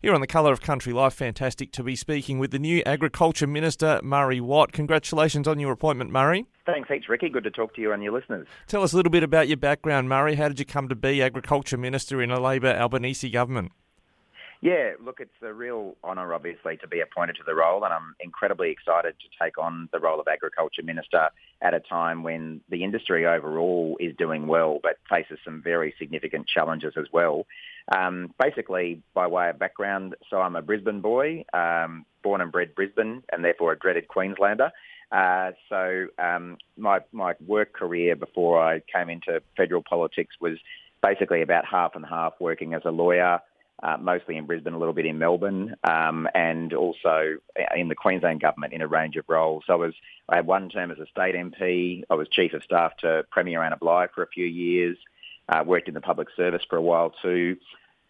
Here on The Colour of Country Life, fantastic to be speaking with the new Agriculture Minister, Murray Watt. Congratulations on your appointment, Murray. Thanks heaps, Ricky. Good to talk to you and your listeners. Tell us a little bit about your background, Murray. How did you come to be Agriculture Minister in a Labor Albanese government? Yeah, look, it's a real honour, obviously, to be appointed to the role, and I'm incredibly excited to take on the role of Agriculture Minister at a time when the industry overall is doing well, but faces some very significant challenges as well. Basically, by way of background, so I'm a Brisbane boy, born and bred Brisbane, and therefore a dreaded Queenslander. My work career before I came into federal politics was basically about half and half, working as a lawyer, mostly in Brisbane, a little bit in Melbourne, and also in the Queensland government in a range of roles. I had one term as a state MP. I was Chief of Staff to Premier Anna Bligh for a few years, worked in the public service for a while too.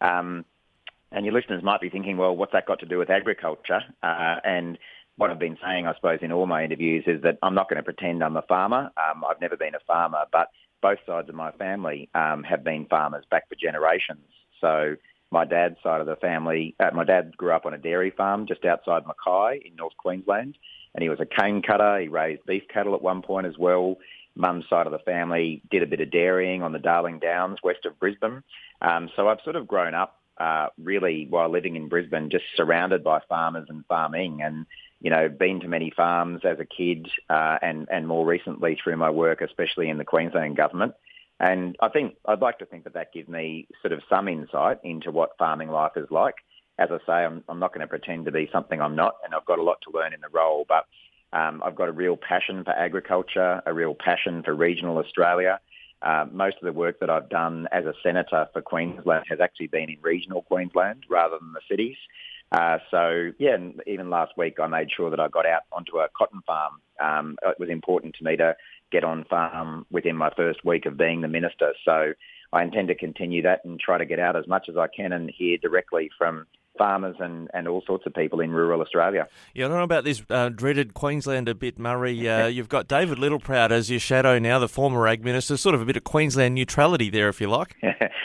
And your listeners might be thinking, well, what's that got to do with agriculture? And what I've been saying, I suppose, in all my interviews is that I'm not going to pretend I'm a farmer. I've never been a farmer, but both sides of my family have been farmers back for generations. So my dad's side of the family, my dad grew up on a dairy farm just outside Mackay in North Queensland, and he was a cane cutter. He raised beef cattle at one point as well. Mum's side of the family did a bit of dairying on the Darling Downs west of Brisbane. So I've sort of grown up really while living in Brisbane, just surrounded by farmers and farming, and been to many farms as a kid and more recently through my work, especially in the Queensland government. And I'd like to think that gives me sort of some insight into what farming life is like. As I say, I'm not going to pretend to be something I'm not, and I've got a lot to learn in the role, but I've got a real passion for agriculture, a real passion for regional Australia. Most of the work that I've done as a senator for Queensland has actually been in regional Queensland rather than the cities. And even last week I made sure that I got out onto a cotton farm. It was important to me to get on farm within my first week of being the minister. So I intend to continue that and try to get out as much as I can and hear directly from farmers and all sorts of people in rural Australia. Yeah, I don't know about this dreaded Queensland a bit, Murray. You've got David Littleproud as your shadow now, the former Ag Minister, sort of a bit of Queensland neutrality there, if you like.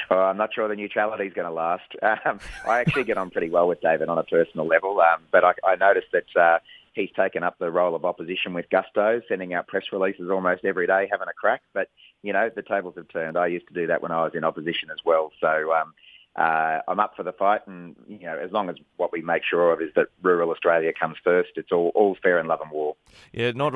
Well, I'm not sure the neutrality is going to last. I actually get on pretty well with David on a personal level, but I noticed that he's taken up the role of opposition with gusto, sending out press releases almost every day, having a crack. But, the tables have turned. I used to do that when I was in opposition as well. So I'm up for the fight, and as long as what we make sure of is that rural Australia comes first, it's all fair in love and war. Yeah, not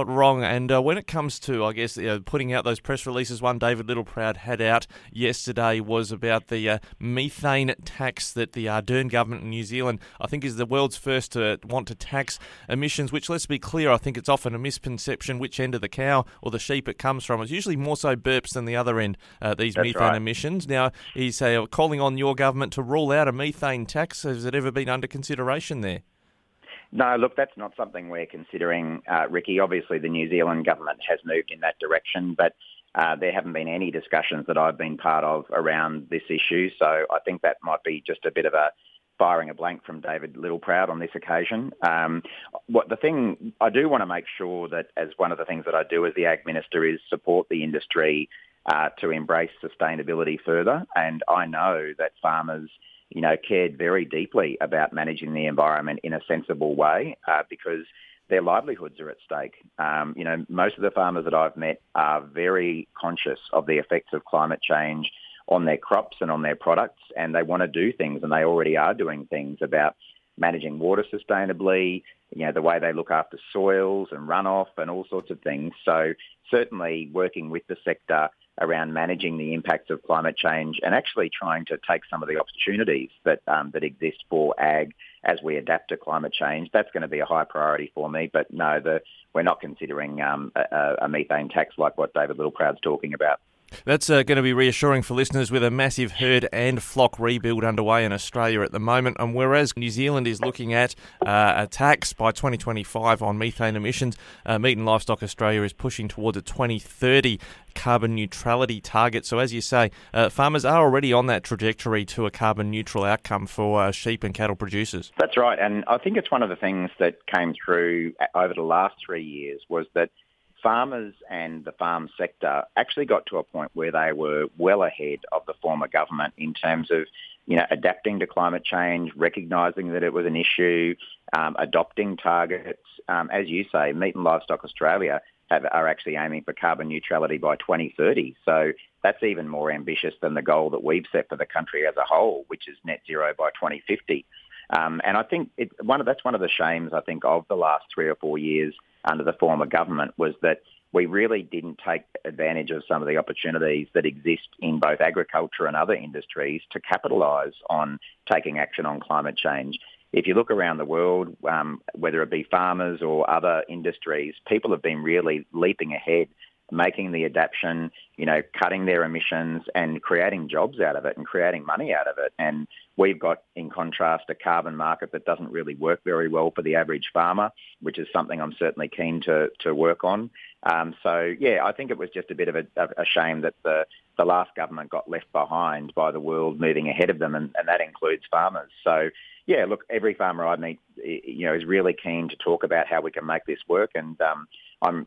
wrong. And when it comes to, I guess, putting out those press releases, one David Littleproud had out yesterday was about the methane tax that the Ardern government in New Zealand, I think, is the world's first to want to tax emissions. Which, let's be clear, I think it's often a misconception which end of the cow or the sheep it comes from. It's usually more so burps than the other end. These That's methane right. emissions. Now he's calling on your government to rule out a methane tax. Has it ever been under consideration there? No, look, that's not something we're considering, Ricky. Obviously, the New Zealand government has moved in that direction, but there haven't been any discussions that I've been part of around this issue. So I think that might be just a bit of a firing a blank from David Littleproud on this occasion. The thing I do want to make sure that, as one of the things that I do as the Ag Minister, is support the industry to embrace sustainability further. And I know that farmers, cared very deeply about managing the environment in a sensible way because their livelihoods are at stake. Most of the farmers that I've met are very conscious of the effects of climate change on their crops and on their products, and they want to do things, and they already are doing things about managing water sustainably, the way they look after soils and runoff and all sorts of things. So certainly working with the sector around managing the impacts of climate change and actually trying to take some of the opportunities that exist for ag as we adapt to climate change, that's going to be a high priority for me. But no, we're not considering a methane tax like what David Littleproud's talking about. That's going to be reassuring for listeners with a massive herd and flock rebuild underway in Australia at the moment. And whereas New Zealand is looking at a tax by 2025 on methane emissions, Meat and Livestock Australia is pushing towards a 2030 carbon neutrality target. So as you say, farmers are already on that trajectory to a carbon neutral outcome for sheep and cattle producers. That's right. And I think it's one of the things that came through over the last 3 years was that farmers and the farm sector actually got to a point where they were well ahead of the former government in terms of, adapting to climate change, recognising that it was an issue, adopting targets. As you say, Meat and Livestock Australia are actually aiming for carbon neutrality by 2030. So that's even more ambitious than the goal that we've set for the country as a whole, which is net zero by 2050. And I think that's one of the shames, I think, of the last 3 or 4 years under the former government was that we really didn't take advantage of some of the opportunities that exist in both agriculture and other industries to capitalise on taking action on climate change. If you look around the world, whether it be farmers or other industries, people have been really leaping ahead, making the adaptation, cutting their emissions and creating jobs out of it and creating money out of it. And we've got, in contrast, a carbon market that doesn't really work very well for the average farmer, which is something I'm certainly keen to work on. I think it was just a bit of a shame that the last government got left behind by the world moving ahead of them, and that includes farmers. So, every farmer I meet, is really keen to talk about how we can make this work, and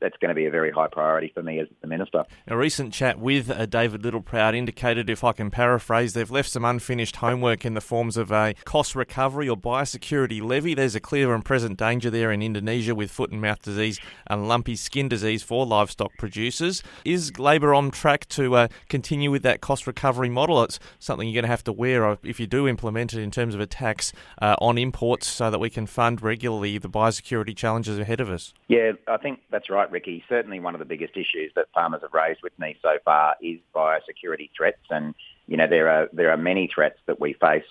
that's going to be a very high priority for me as the Minister. A recent chat with David Littleproud indicated, if I can paraphrase, they've left some unfinished homework in the forms of a cost recovery or biosecurity levy. There's a clear and present danger there in Indonesia with foot and mouth disease and lumpy skin disease for livestock producers. Is Labor on track to continue with that cost recovery model? It's something you're going to have to wear if you do implement it in terms of a tax on imports so that we can fund regularly the biosecurity challenges ahead of us. Yeah, I think that's right, Ricky. Certainly one of the biggest issues that farmers have raised with me so far is biosecurity threats. And, there are many threats that we face.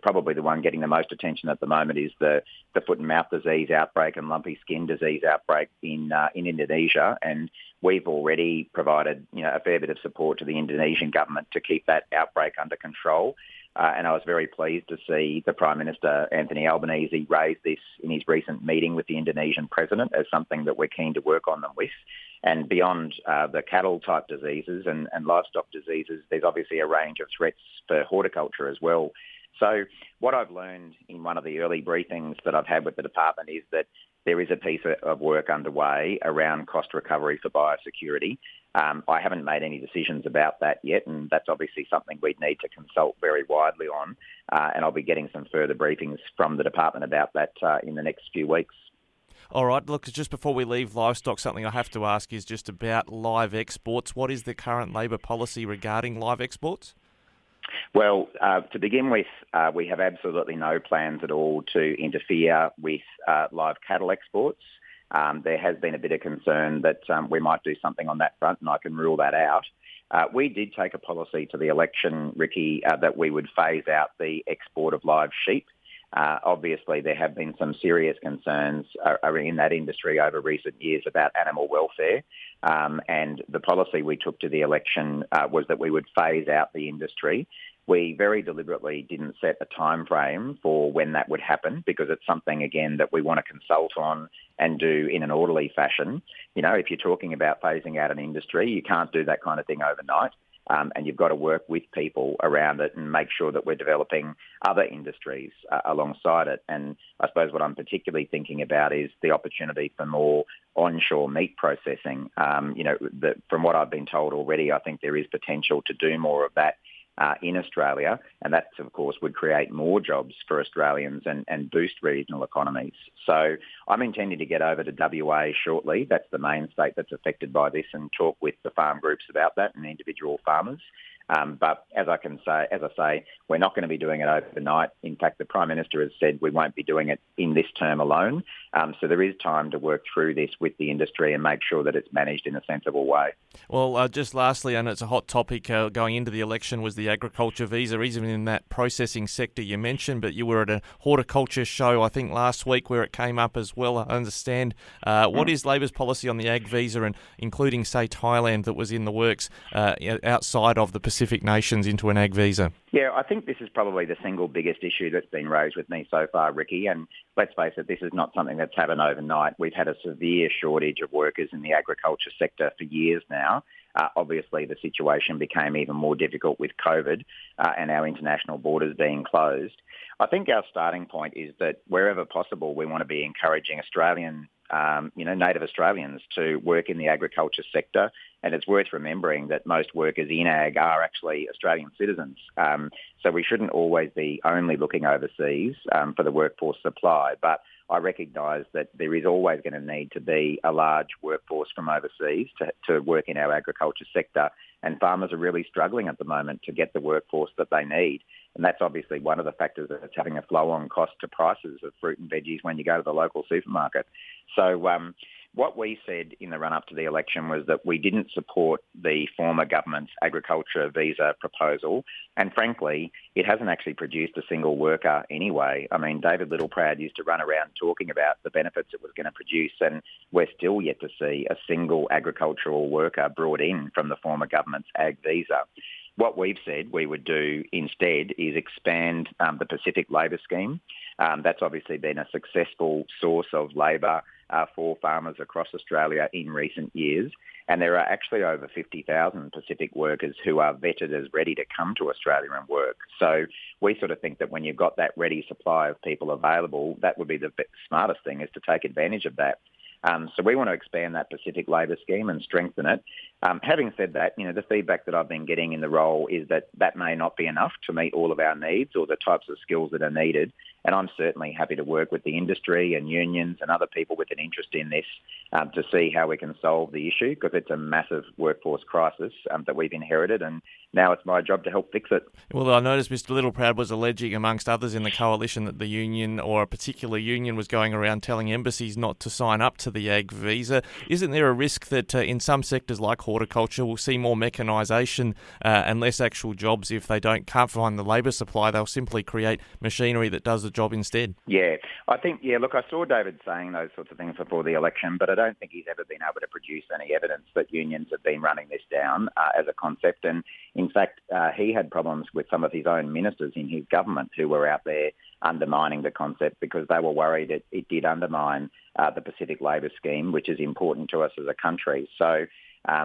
Probably the one getting the most attention at the moment is the foot and mouth disease outbreak and lumpy skin disease outbreak in Indonesia. And we've already provided, a fair bit of support to the Indonesian government to keep that outbreak under control. And I was very pleased to see the Prime Minister, Anthony Albanese, raise this in his recent meeting with the Indonesian President as something that we're keen to work on them with. And beyond the cattle-type diseases and livestock diseases, there's obviously a range of threats for horticulture as well. So what I've learned in one of the early briefings that I've had with the department is that there is a piece of work underway around cost recovery for biosecurity. I haven't made any decisions about that yet, and that's obviously something we'd need to consult very widely on. And I'll be getting some further briefings from the department about that in the next few weeks. All right, look, just before we leave livestock, something I have to ask is just about live exports. What is the current Labor policy regarding live exports? Well, to begin with, we have absolutely no plans at all to interfere with live cattle exports. There has been a bit of concern that we might do something on that front, and I can rule that out. We did take a policy to the election, Ricky, that we would phase out the export of live sheep. Obviously, there have been some serious concerns in that industry over recent years about animal welfare. And the policy we took to the election was that we would phase out the industry. We very deliberately didn't set a time frame for when that would happen because it's something, again, that we want to consult on and do in an orderly fashion. If you're talking about phasing out an industry, you can't do that kind of thing overnight. And you've got to work with people around it and make sure that we're developing other industries alongside it. And I suppose what I'm particularly thinking about is the opportunity for more onshore meat processing. From what I've been told already, I think there is potential to do more of that in Australia, and that, of course, would create more jobs for Australians and boost regional economies. So I'm intending to get over to WA shortly. That's the main state that's affected by this, and talk with the farm groups about that and individual farmers. But as I say, we're not going to be doing it overnight. In fact, the Prime Minister has said we won't be doing it in this term alone. So there is time to work through this with the industry and make sure that it's managed in a sensible way. Well, just lastly, and it's a hot topic going into the election, was the agriculture visa, even in that processing sector you mentioned, but you were at a horticulture show, I think, last week where it came up as well, I understand. What is Labor's policy on the ag visa, and including, say, Thailand that was in the works outside of the Pacific nations into an ag visa? Yeah, I think this is probably the single biggest issue that's been raised with me so far, Ricky. And let's face it, this is not something that's happened overnight. We've had a severe shortage of workers in the agriculture sector for years now. Obviously, the situation became even more difficult with COVID and our international borders being closed. I think our starting point is that wherever possible, we want to be encouraging Australian native Australians to work in the agriculture sector. And it's worth remembering that most workers in ag are actually Australian citizens. So we shouldn't always be only looking overseas for the workforce supply. But I recognise that there is always going to need to be a large workforce from overseas to work in our agriculture sector. And farmers are really struggling at the moment to get the workforce that they need. And that's obviously one of the factors that's having a flow-on cost to prices of fruit and veggies when you go to the local supermarket. So what we said in the run-up to the election was that we didn't support the former government's agriculture visa proposal. And frankly, it hasn't actually produced a single worker anyway. I mean, David Littleproud used to run around talking about the benefits it was going to produce, and we're still yet to see a single agricultural worker brought in from the former government's ag visa. What we've said we would do instead is expand the Pacific Labour Scheme. That's obviously been a successful source of labour for farmers across Australia in recent years. And there are actually over 50,000 Pacific workers who are vetted as ready to come to Australia and work. So we sort of think that when you've got that ready supply of people available, that would be the smartest thing, is to take advantage of that. So we want to expand that Pacific Labour Scheme and strengthen it. Having said that, the feedback that I've been getting in the role is that that may not be enough to meet all of our needs or the types of skills that are needed. And I'm certainly happy to work with the industry and unions and other people with an interest in this to see how we can solve the issue, because it's a massive workforce crisis that we've inherited, and now it's my job to help fix it. Well, I noticed Mr Littleproud was alleging, amongst others in the coalition, that the union, or a particular union, was going around telling embassies not to sign up to the ag visa. Isn't there a risk that in some sectors like horticulture we'll see more mechanisation and less actual jobs if they can't find the labour supply? They'll simply create machinery that does the job instead. Yeah, I think, look, I saw David saying those sorts of things before the election, but I don't think he's ever been able to produce any evidence that unions have been running this down as a concept. And in fact, he had problems with some of his own ministers in his government who were out there undermining the concept because they were worried it did undermine the Pacific Labour Scheme, which is important to us as a country. So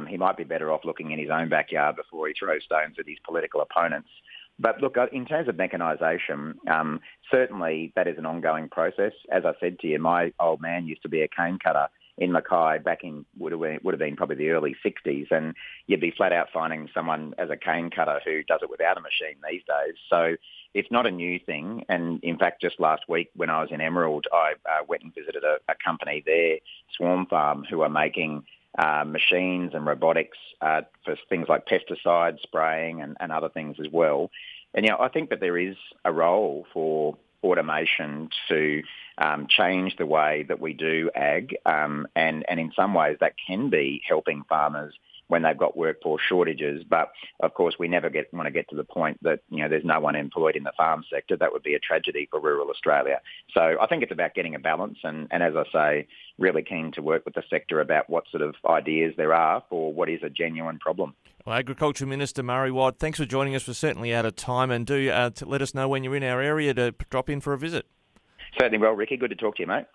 he might be better off looking in his own backyard before he throws stones at his political opponents. But look, in terms of mechanisation, certainly that is an ongoing process. As I said to you, my old man used to be a cane cutter in Mackay back in would have been probably the early 60s, and you'd be flat out finding someone as a cane cutter who does it without a machine these days. So it's not a new thing. And in fact, just last week when I was in Emerald, I went and visited a company there, Swarm Farm, who are making machines and robotics for things like pesticide spraying and other things as well. And I think that there is a role for automation to change the way that we do ag, and in some ways that can be helping farmers when they've got workforce shortages. But of course, we never want to get to the point that there's no one employed in the farm sector. That would be a tragedy for rural Australia. So I think it's about getting a balance, and as I say, really keen to work with the sector about what sort of ideas there are for what is a genuine problem. Well, Agriculture Minister Murray Watt, thanks for joining us. We're certainly out of time, and do let us know when you're in our area to drop in for a visit. Certainly will, Ricky. Good to talk to you, mate.